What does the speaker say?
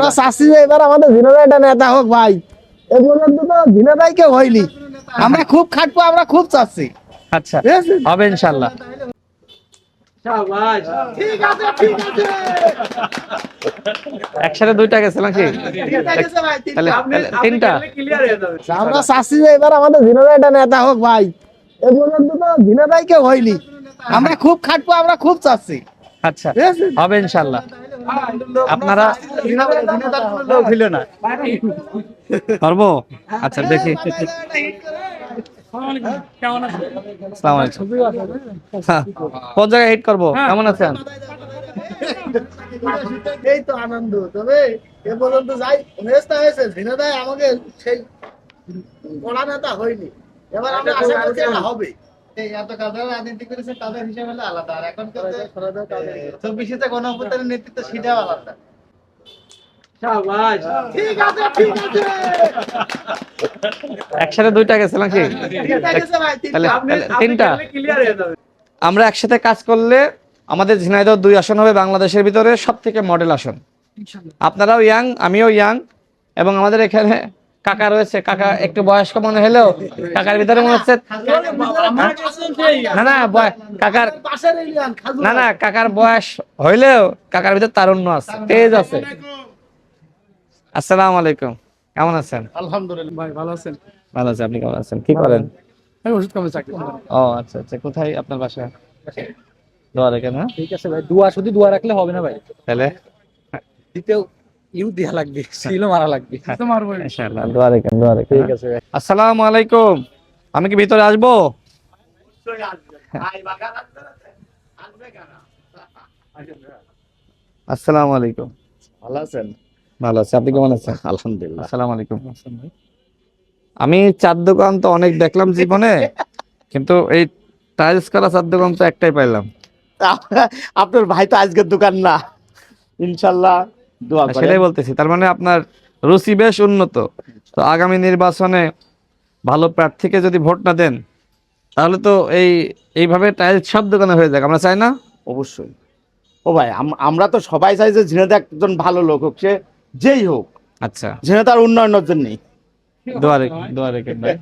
আমরা চাচ্ছি যে এবার আমাদের ঝিনাইদহটা নেতা হোক ভাই। এ পর্যন্ত তো ঝিনাইদহ কেউ হয়নি। আমরা খুব খাটবো, আমরা খুব চাচ্ছি। আচ্ছা, হবে ইনশাআল্লাহ। শাবাশ, ঠিক আছে ঠিক আছে। একসাথে দুইটা গেছে নাকি? তাহলে তিনটা। আমরা চাচ্ছি যে এবার আমাদের ঝিনাইদহটা নেতা হোক ভাই। এ পর্যন্ত তো ঝিনাইদহ কেউ হয়নি। আমরা খুব খাটবো, আমরা খুব চাচ্ছি। আচ্ছা, হবে ইনশাআল্লাহ। আপনারা পারবো? আচ্ছা, দেখি। আসসালামু আলাইকুম। হ্যাঁ, কোন জায়গায় হিট করবো? কেমন আছেন? এই তো আনন্দ। তবে এ পর্যন্ত যাই নেতা হয়েছে, ঝিনাইদহ আমাকে সেই বড় নেতা হয়নি। এবার আমরা আশা করছি এটা হবে। এত কাজের রাজনীতি করেছে, তাদের হিসাব হলো আলাদা। আর এখন 24-তে গণঅভ্যুত্থানের নেতৃত্ব সেটাও আলাদা। শাবাশ, ঠিক আছে ঠিক আছে। একসাথে দুইটা গেছে নাকি? তাহলে তিনটা। আমরা একসাথে কাজ করলে আমাদের ঝিনাইদহ 2 আসন হবে বাংলাদেশের ভিতরে সবথেকে মডেল আসন। আপনারাও ইয়াং, আমিও ইয়াং, এবং আমাদের এখানে কাকা রয়েছে। কাকা একটু বয়স্ক মনে হলেও কাকার ভিতরে মনে হচ্ছে কাকার কাকার বয়স হইলেও কাকার ভিতরে তারুণ্য আছে, তেজ আছে। আসসালামু আলাইকুম, কেমন আছেন? আলহামদুলিল্লাহ ভাই, ভালো আছেন? ভালো আছে, আপনি কেমন আছেন? কি করেন? আমি ওষুধ কমে চাকরি করি। ও আচ্ছা আচ্ছা, কোথায় আপনার বাসা? দোয়া রেখে না? ঠিক আছে ভাই, দোয়া শুধু দোয়া রাখলে হবে না ভাই, তাহলে দিতেও ইউ দেয়া লাগবে, সিলও মারা লাগবে। তো মারবো ইনশাআল্লাহ, দোয়া রেখেন, দোয়া রেখেন। ঠিক আছে ভাই। আসসালামু আলাইকুম, আমি কি ভিতরে আসবো? আসসালামু আলাইকুম। ভালো আছেন? ভালো আছে, আপনি কেমন আছেন? আলহামদুলিল্লাহ। আসসালামু আলাইকুম। আমি চার দোকান তো অনেক দেখলাম জীবনে, কিন্তু এই টাইলস করা চার দোকান তো একটাই পাইলাম। আপনার ভাই তো আজকের দোকান না, ইনশাল্লাহ দোয়া করেন। সেটাই বলতেছি, তার মানে আপনার রুচি বেশ উন্নত। তো আগামী নির্বাচনে ভালো প্রার্থীকে যদি ভোট না দেন, তাহলে তো এইভাবে টাইলস সব দোকানে হয়ে যাক, আমরা চাই না। অবশ্যই। ও ভাই, আমরা তো সবাই চাই যে ঝিনাইদহ একজন ভালো লোক হোক, সে যেই হোক। আচ্ছা, ঝিনাইদহর উন্নয়নের জন্যই। দোয়া রেখে ভাই।